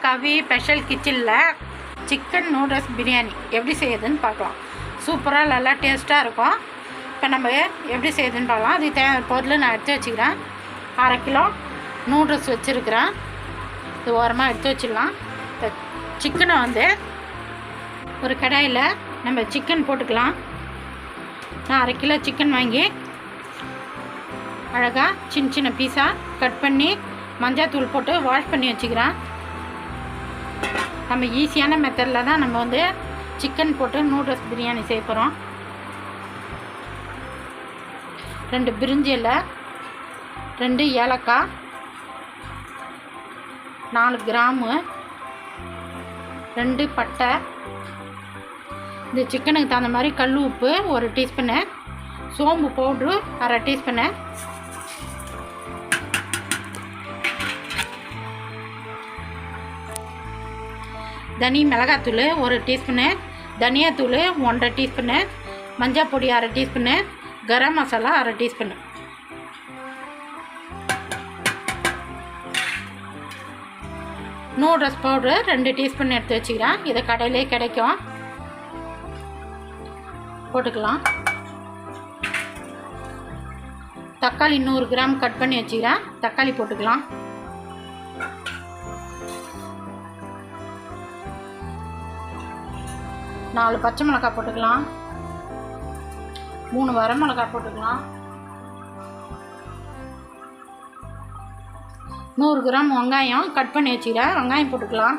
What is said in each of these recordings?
கவி special கிச்சனில் chicken noodles biryani எப்படி செய்யுதுன்னு பார்க்கலாம். சூப்பராக நல்லா டேஸ்ட்டாக இருக்கும். இப்போ நம்ம எப்படி செய்யுதுன்னு பார்க்கலாம். அது பொருள் நான் எடுத்து வச்சுக்கிறேன். 1/2 கிலோ நூடுல்ஸ் வச்சுருக்கிறேன். இது ஓரமாக எடுத்து வச்சிடலாம். இப்போ சிக்கனை வந்து ஒரு கடாயில் நம்ம சிக்கன் போட்டுக்கலாம். நான் 1/2 கிலோ சிக்கன் வாங்கி அழகாக சின்ன சின்ன பீஸாக கட் பண்ணி மஞ்சள் போட்டு வாஷ் பண்ணி வச்சுக்கிறேன். நம்ம ஈஸியான மெத்தடில் தான் நம்ம வந்து சிக்கன் போட்டு நூடுல்ஸ் பிரியாணி செய்ய போகிறோம். 2 பிரிஞ்சி இலை, 2 ஏலக்காய், 4 கிராம்பு, 2 பட்டை, இந்த சிக்கனுக்கு தகுந்த மாதிரி கல் உப்பு 1 டீஸ்பூனு, சோம்பு பவுட்ரு 1/2 டீஸ்பூனு, தனி மிளகாத்தூள் 1 டீஸ்பூனு, தனியாத்தூள் 1/2 டீஸ்பூனு, மஞ்சள் பொடி 1/2 teaspoon, garam masala 1/2 teaspoon. Noodles powder 2 teaspoon எடுத்து வச்சுக்கிறேன். இதை கடையிலே கிடைக்கும், போட்டுக்கலாம். தக்காளி 100 கிராம் கட் பண்ணி வச்சுக்கிறேன். தக்காளி போட்டுக்கலாம். 4 பச்சை மிளகாய் போட்டுக்கலாம். 3 வர மிளகாய் போட்டுக்கலாம். 100 கிராம் வெங்காயம் கட் பண்ணி வச்சுக்கிறேன். வெங்காயம் போட்டுக்கலாம்.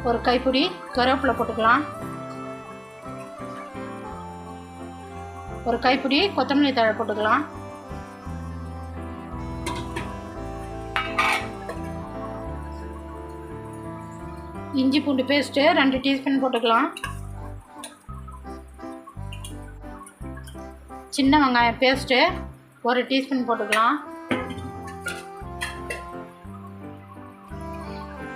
ஒரு கைப்பிடி கருவேப்பிலை போட்டுக்கலாம். ஒரு கைப்பிடி கொத்தமல்லி தழை போட்டுக்கலாம். இஞ்சி பூண்டு பேஸ்ட்டு 2 டீஸ்பூன் போட்டுக்கலாம். சின்ன வெங்காயம் பேஸ்ட்டு 1 டீஸ்பூன் போட்டுக்கலாம்.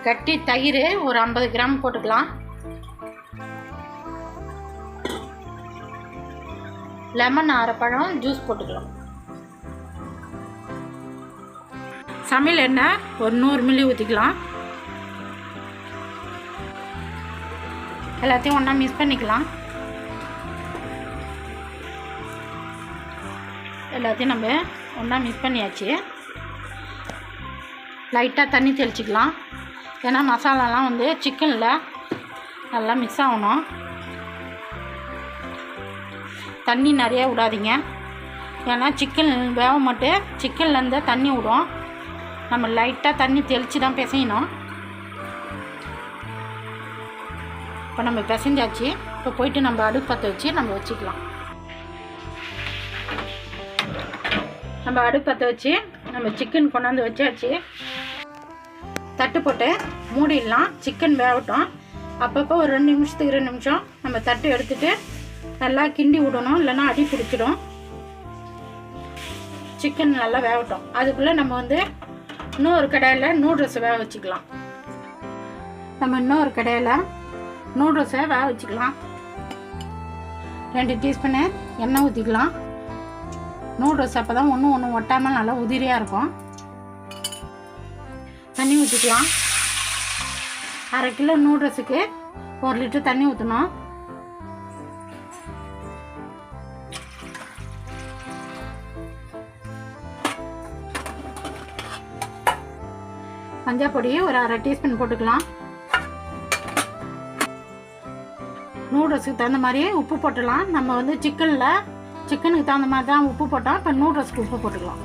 கட்டி தயிர் ஒரு 50 கிராம் போட்டுக்கலாம். லெமன் 1/2 பழம் ஜூஸ் போட்டுக்கலாம். சமையல் எண்ணெய் ஒரு 100 மில்லி ஊற்றிக்கலாம். எல்லாத்தையும் ஒன்றா மிக்ஸ் பண்ணிக்கலாம். எல்லாத்தையும் நம்ம ஒன்றா மிக்ஸ் பண்ணியாச்சு. லைட்டாக தண்ணி தெளிச்சிக்கலாம். ஏன்னா மசாலாலாம் வந்து சிக்கனில் நல்லா மிக்ஸ் ஆகணும். தண்ணி நிறையா விடாதீங்க. ஏன்னா சிக்கன் வேக மாட்டேன், சிக்கன்லேருந்து தண்ணி விடும். நம்ம லைட்டாக தண்ணி தெளித்து தான் பிசையணும். இப்போ நம்ம பிசைஞ்சாச்சு. இப்போ போயிட்டு நம்ம அடுப்பு பற்ற வச்சு நம்ம வச்சுக்கலாம். நம்ம அடுப்பு பற்ற வச்சு நம்ம சிக்கன் கொண்டாந்து வச்சாச்சு. தட்டு போட்டு மூடிடலாம். சிக்கன் வேகட்டும். அப்பப்போ ஒரு 2 நிமிஷத்துக்கு 2 நிமிஷம் நம்ம தட்டு எடுத்துகிட்டு நல்லா கிண்டி விடணும், இல்லைன்னா அடி பிடிச்சிடும். சிக்கன் நல்லா வேகட்டும். அதுக்குள்ளே நம்ம வந்து இன்னொரு கடாயில் நூடுல்ஸை வேக வச்சுக்கலாம். நம்ம இன்னொரு கடாயில் நூடுல்ஸை வேக வச்சுக்கலாம். 2 டீஸ்பூனு எண்ணெய் ஊற்றிக்கலாம். நூடுல்ஸ் அப்போ தான் ஒன்று ஒட்டாமல் நல்லா உதிரியாக இருக்கும். தண்ணி ஊற்றிக்கலாம். 1/2 கிலோ நூடுல்ஸுக்கு 1 லிட்டர் தண்ணி ஊற்றணும். மஞ்சள் பொடி ஒரு 1/2 டீஸ்பூன் போட்டுக்கலாம். நூடுல்ஸுக்கு தகுந்த மாதிரி உப்பு போட்டுக்கலாம். நம்ம வந்து சிக்கனுக்கு தகுந்த மாதிரி தான் உப்பு போட்டோம். இப்போ நூடுல்ஸுக்கு உப்பு போட்டுக்கலாம்.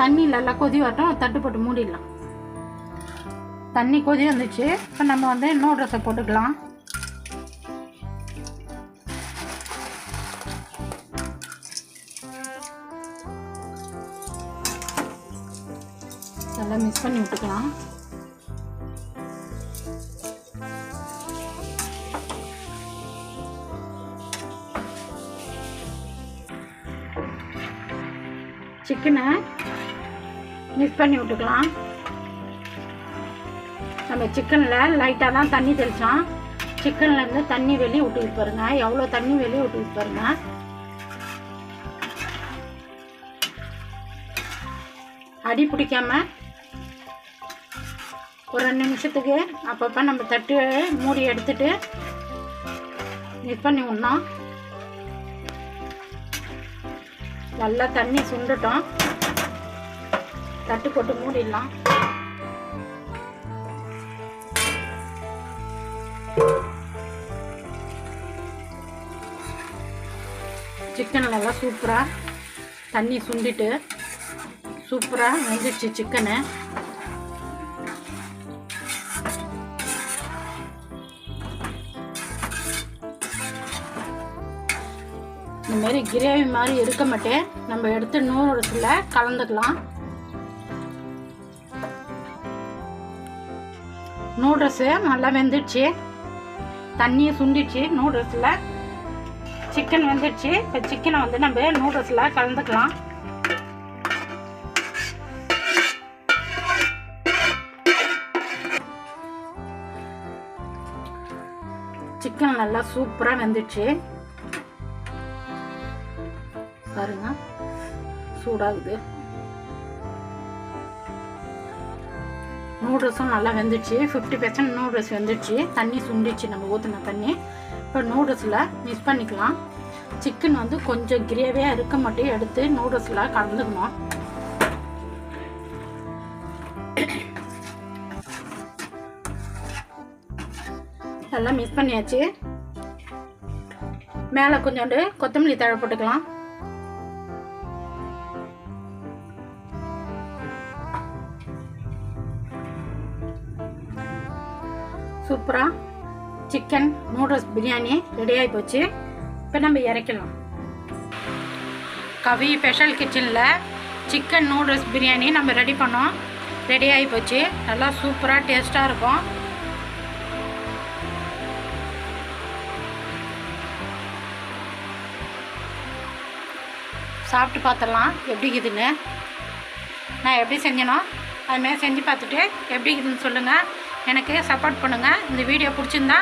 தண்ணி நல்லா கொதி வரட்டும். தட்டு போட்டு மூடிடலாம். தண்ணி கொதி வந்துச்சு. இப்போ நம்ம வந்து நூடுல்ஸை போட்டுக்கலாம். நல்லா மிக்ஸ் பண்ணி விட்டுக்கலாம். சிக்கனை மிக்ஸ் பண்ணி விட்டுக்கலாம். நம்ம சிக்கனில் லைட்டாக தான் தண்ணி தெளித்தோம். சிக்கன்லேருந்து தண்ணி வெளியே விட்டுக்கு பாருங்கள், எவ்வளோ தண்ணி வெளியே விட்டுக்கு பாருங்கள். அடி பிடிக்காம ஒரு 2 நிமிஷத்துக்கு அப்பப்போ நம்ம தட்டு மூடி எடுத்துட்டு மிக்ஸ் பண்ணி விடணும். நல்லா தண்ணி சுண்டட்டும், தட்டு போட்டு மூடிடலாம். சிக்கன் நல்லா சூப்பராக தண்ணி சுண்டிட்டு சூப்பராக வெந்துடுச்சு சிக்கனு. இந்தமாரி கிரேவி மாதிரி இருக்க மாட்டே நம்ம எடுத்து நூடுல்ஸில் கலந்துக்கலாம். நூடுல்ஸு நல்லா வெந்துடுச்சு, தண்ணியை சுண்டிடுச்சு. நூடுல்ஸில் சிக்கன் வெந்துடுச்சு. இப்போ சிக்கனை வந்து நம்ம நூடுல்ஸில் கலந்துக்கலாம். சிக்கன் நல்லா சூப்பராக வெந்துடுச்சு பாருங்க, சூடாகுது. நூடுல்ஸும் நல்லா வெந்துடுச்சு. 50% நூடுல்ஸ் வெந்துடுச்சு, தண்ணி சுண்டிச்சு நம்ம ஊற்றின தண்ணி. இப்போ நூடுல்ஸில் மிக்ஸ் பண்ணிக்கலாம். சிக்கன் வந்து கொஞ்சம் கிரேவியாக இருக்க மட்டும் எடுத்து நூடுல்ஸில் கலந்துக்கணும். எல்லாம் மிக்ஸ் பண்ணியாச்சு. மேலே கொஞ்சோண்டு கொத்தமல்லி தழை போட்டுக்கலாம். சூப்பராக சிக்கன் நூடுல்ஸ் பிரியாணி ரெடி ஆகி போச்சு. இப்போ நம்ம இறக்கலாம். கவி ஸ்பெஷல் கிச்சனில் சிக்கன் நூடுல்ஸ் பிரியாணி நம்ம ரெடி பண்ணோம். ரெடி ஆகி போச்சு. நல்லா சூப்பராக டேஸ்ட்டாக இருக்கும். சாப்பிட்டு பார்த்துடலாம் எப்படி இருக்குதுன்னு. நான் எப்படி செஞ்சேனோ அதுமாதிரி செஞ்சு பார்த்துட்டு எப்படி இருக்குதுன்னு சொல்லுங்கள். எனக்கு சப்போர்ட் பண்ணுங்கள். இந்த வீடியோ பிடிச்சிருந்தா